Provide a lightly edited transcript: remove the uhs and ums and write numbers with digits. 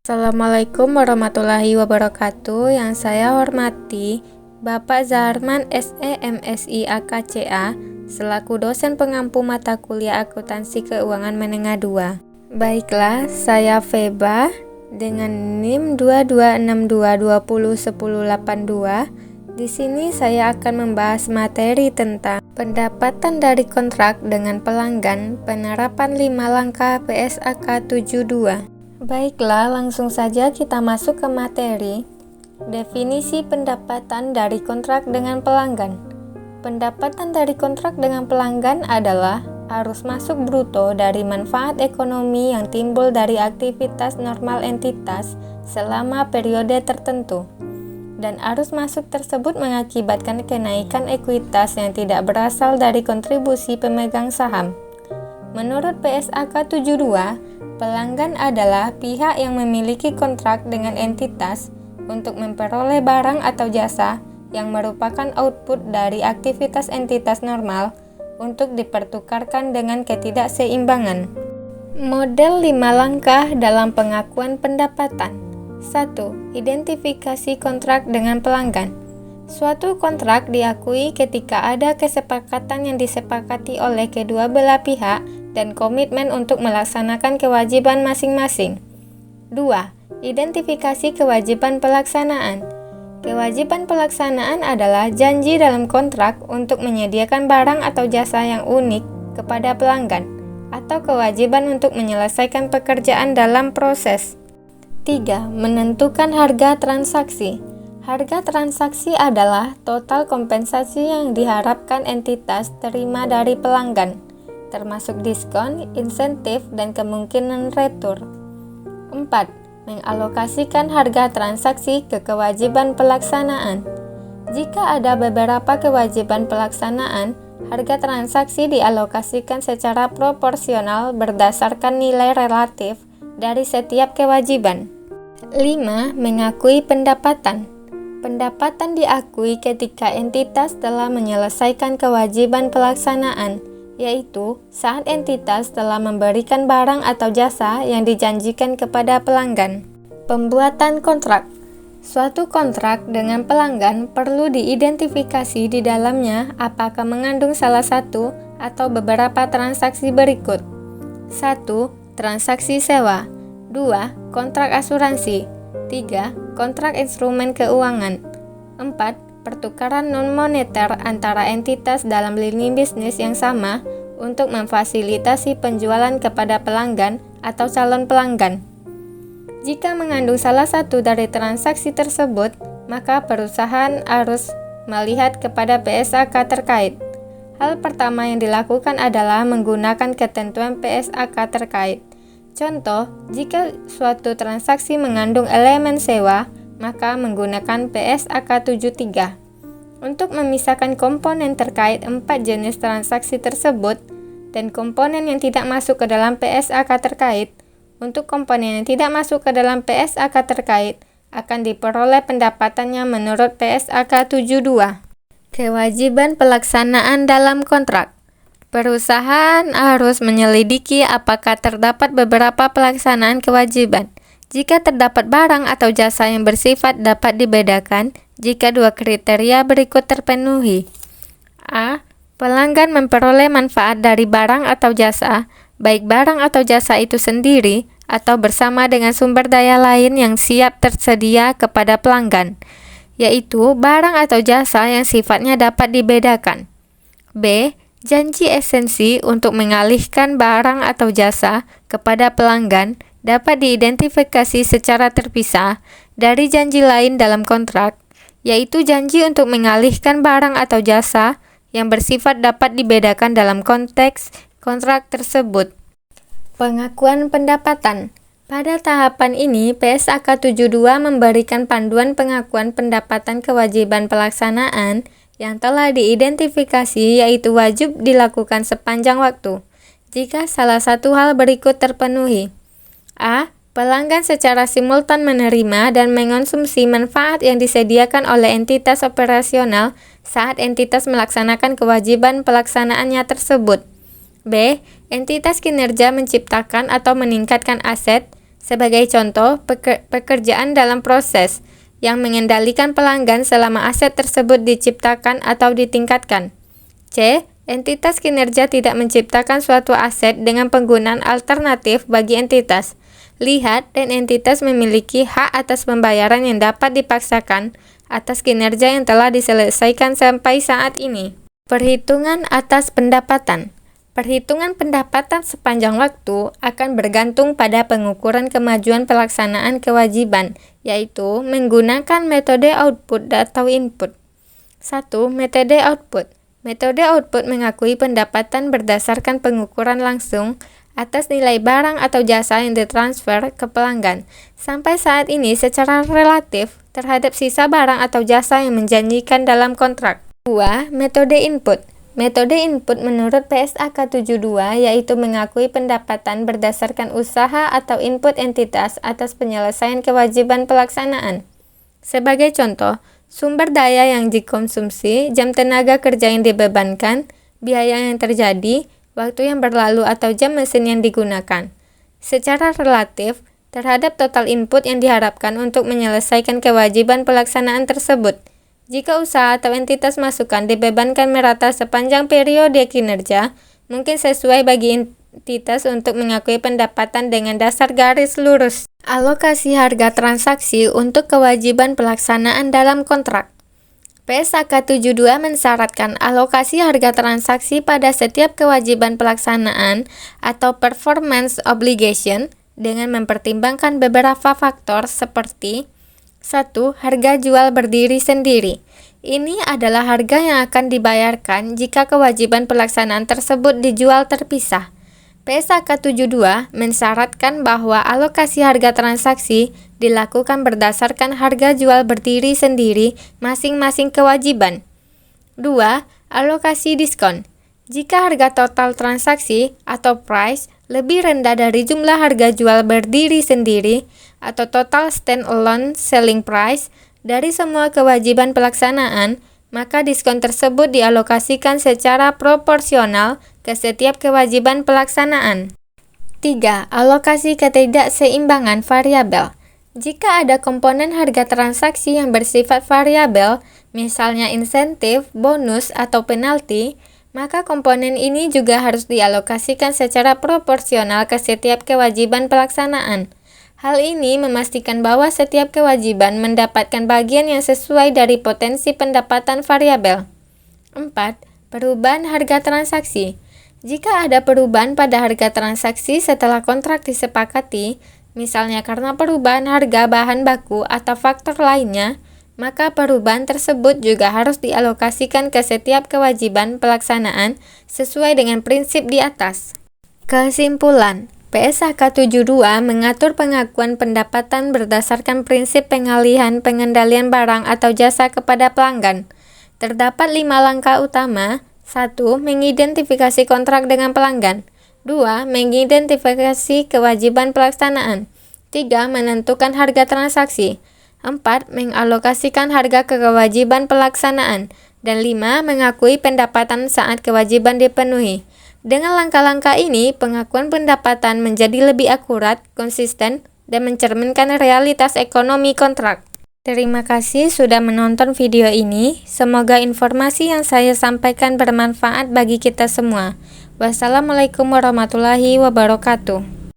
Assalamualaikum warahmatullahi wabarakatuh. Yang saya hormati Bapak Zaharman SE MSI AKCA selaku dosen pengampu mata kuliah akuntansi keuangan menengah 2. Baiklah, saya Feba dengan NIM 2262201082. Di sini saya akan membahas materi tentang pendapatan dari kontrak dengan pelanggan, penerapan 5 langkah PSAK 72. Baiklah, langsung saja kita masuk ke materi. Definisi pendapatan dari kontrak dengan pelanggan. Pendapatan dari kontrak dengan pelanggan adalah arus masuk bruto dari manfaat ekonomi yang timbul dari aktivitas normal entitas selama periode tertentu. Dan arus masuk tersebut mengakibatkan kenaikan ekuitas yang tidak berasal dari kontribusi pemegang saham. Menurut PSAK 72, pelanggan adalah pihak yang memiliki kontrak dengan entitas untuk memperoleh barang atau jasa yang merupakan output dari aktivitas entitas normal untuk dipertukarkan dengan ketidakseimbangan. Model 5 langkah dalam pengakuan pendapatan. 1. Identifikasi kontrak dengan pelanggan. Suatu kontrak diakui ketika ada kesepakatan yang disepakati oleh kedua belah pihak dan komitmen untuk melaksanakan kewajiban masing-masing. 2. Identifikasi kewajiban pelaksanaan. Kewajiban pelaksanaan adalah janji dalam kontrak untuk menyediakan barang atau jasa yang unik kepada pelanggan, atau kewajiban untuk menyelesaikan pekerjaan dalam proses. 3. Menentukan harga transaksi. Harga transaksi adalah total kompensasi yang diharapkan entitas terima dari pelanggan, termasuk diskon, insentif, dan kemungkinan retur. 4. Mengalokasikan harga transaksi ke kewajiban pelaksanaan. Jika ada beberapa kewajiban pelaksanaan, harga transaksi dialokasikan secara proporsional berdasarkan nilai relatif dari setiap kewajiban. 5. Mengakui pendapatan. Pendapatan diakui ketika entitas telah menyelesaikan kewajiban pelaksanaan, yaitu saat entitas telah memberikan barang atau jasa yang dijanjikan kepada pelanggan. Pembuatan kontrak. Suatu kontrak dengan pelanggan perlu diidentifikasi di dalamnya apakah mengandung salah satu atau beberapa transaksi berikut. 1. Transaksi sewa. 2. Kontrak asuransi. 3. Kontrak instrumen keuangan. 4. Pertukaran non-moneter antara entitas dalam lini bisnis yang sama untuk memfasilitasi penjualan kepada pelanggan atau calon pelanggan. Jika mengandung salah satu dari transaksi tersebut, maka perusahaan harus melihat kepada PSAK terkait. Hal pertama yang dilakukan adalah menggunakan ketentuan PSAK terkait. Contoh, jika suatu transaksi mengandung elemen sewa, maka menggunakan PSAK 73. Untuk memisahkan komponen terkait 4 jenis transaksi tersebut dan komponen yang tidak masuk ke dalam PSAK terkait, untuk komponen yang tidak masuk ke dalam PSAK terkait akan diperoleh pendapatannya menurut PSAK 72. Kewajiban pelaksanaan dalam kontrak. Perusahaan harus menyelidiki apakah terdapat beberapa pelaksanaan kewajiban. Jika terdapat barang atau jasa yang bersifat dapat dibedakan jika dua kriteria berikut terpenuhi. A. Pelanggan memperoleh manfaat dari barang atau jasa, baik barang atau jasa itu sendiri atau bersama dengan sumber daya lain yang siap tersedia kepada pelanggan, yaitu barang atau jasa yang sifatnya dapat dibedakan. B. Janji esensi untuk mengalihkan barang atau jasa kepada pelanggan dapat diidentifikasi secara terpisah dari janji lain dalam kontrak, yaitu janji untuk mengalihkan barang atau jasa yang bersifat dapat dibedakan dalam konteks kontrak tersebut. Pengakuan pendapatan. Pada tahapan ini, PSAK 72 memberikan panduan pengakuan pendapatan kewajiban pelaksanaan yang telah diidentifikasi, yaitu wajib dilakukan sepanjang waktu jika salah satu hal berikut terpenuhi. A. Pelanggan secara simultan menerima dan mengonsumsi manfaat yang disediakan oleh entitas operasional saat entitas melaksanakan kewajiban pelaksanaannya tersebut. B. Entitas kinerja menciptakan atau meningkatkan aset Sebagai contoh, pekerjaan dalam proses yang mengendalikan pelanggan selama aset tersebut diciptakan atau ditingkatkan. C. Entitas kinerja tidak menciptakan suatu aset dengan penggunaan alternatif bagi entitas. Lihat, dan entitas memiliki hak atas pembayaran yang dapat dipaksakan atas kinerja yang telah diselesaikan sampai saat ini. Perhitungan atas pendapatan. Perhitungan pendapatan sepanjang waktu akan bergantung pada pengukuran kemajuan pelaksanaan kewajiban, yaitu menggunakan metode output atau input. 1. Metode output. Metode output mengakui pendapatan berdasarkan pengukuran langsung atas nilai barang atau jasa yang ditransfer ke pelanggan, sampai saat ini secara relatif terhadap sisa barang atau jasa yang menjanjikan dalam kontrak. 2. Metode input. Metode input menurut PSAK 72 yaitu mengakui pendapatan berdasarkan usaha atau input entitas atas penyelesaian kewajiban pelaksanaan. Sebagai contoh, sumber daya yang dikonsumsi, jam tenaga kerja yang dibebankan, biaya yang terjadi, waktu yang berlalu atau jam mesin yang digunakan. Secara relatif, terhadap total input yang diharapkan untuk menyelesaikan kewajiban pelaksanaan tersebut. Jika usaha atau entitas masukan dibebankan merata sepanjang periode kinerja, mungkin sesuai bagi entitas untuk mengakui pendapatan dengan dasar garis lurus. Alokasi harga transaksi untuk kewajiban pelaksanaan dalam kontrak. PSAK 72 mensyaratkan alokasi harga transaksi pada setiap kewajiban pelaksanaan atau performance obligation dengan mempertimbangkan beberapa faktor seperti 1. Harga jual berdiri sendiri. Ini adalah harga yang akan dibayarkan jika kewajiban pelaksanaan tersebut dijual terpisah. PSAK 72 mensyaratkan bahwa alokasi harga transaksi dilakukan berdasarkan harga jual berdiri sendiri masing-masing kewajiban. 2. Alokasi diskon. Jika harga total transaksi atau price lebih rendah dari jumlah harga jual berdiri sendiri atau total stand-alone selling price dari semua kewajiban pelaksanaan, maka diskon tersebut dialokasikan secara proporsional ke setiap kewajiban pelaksanaan. 3. Alokasi ketidakseimbangan variabel. Jika ada komponen harga transaksi yang bersifat variabel, misalnya insentif, bonus, atau penalti, maka komponen ini juga harus dialokasikan secara proporsional ke setiap kewajiban pelaksanaan. Hal ini memastikan bahwa setiap kewajiban mendapatkan bagian yang sesuai dari potensi pendapatan variabel. 4. Perubahan harga transaksi. Jika ada perubahan pada harga transaksi setelah kontrak disepakati, misalnya karena perubahan harga bahan baku atau faktor lainnya, maka perubahan tersebut juga harus dialokasikan ke setiap kewajiban pelaksanaan sesuai dengan prinsip di atas. Kesimpulan, PSAK 72 mengatur pengakuan pendapatan berdasarkan prinsip pengalihan pengendalian barang atau jasa kepada pelanggan. Terdapat 5 langkah utama. 1. Mengidentifikasi kontrak dengan pelanggan. 2. Mengidentifikasi kewajiban pelaksanaan. 3. Menentukan harga transaksi. 4. Mengalokasikan harga ke kewajiban pelaksanaan. Dan 5. Mengakui pendapatan saat kewajiban dipenuhi. Dengan langkah-langkah ini, pengakuan pendapatan menjadi lebih akurat, konsisten, dan mencerminkan realitas ekonomi kontrak. Terima kasih sudah menonton video ini. Semoga informasi yang saya sampaikan bermanfaat bagi kita semua. Wassalamualaikum warahmatullahi wabarakatuh.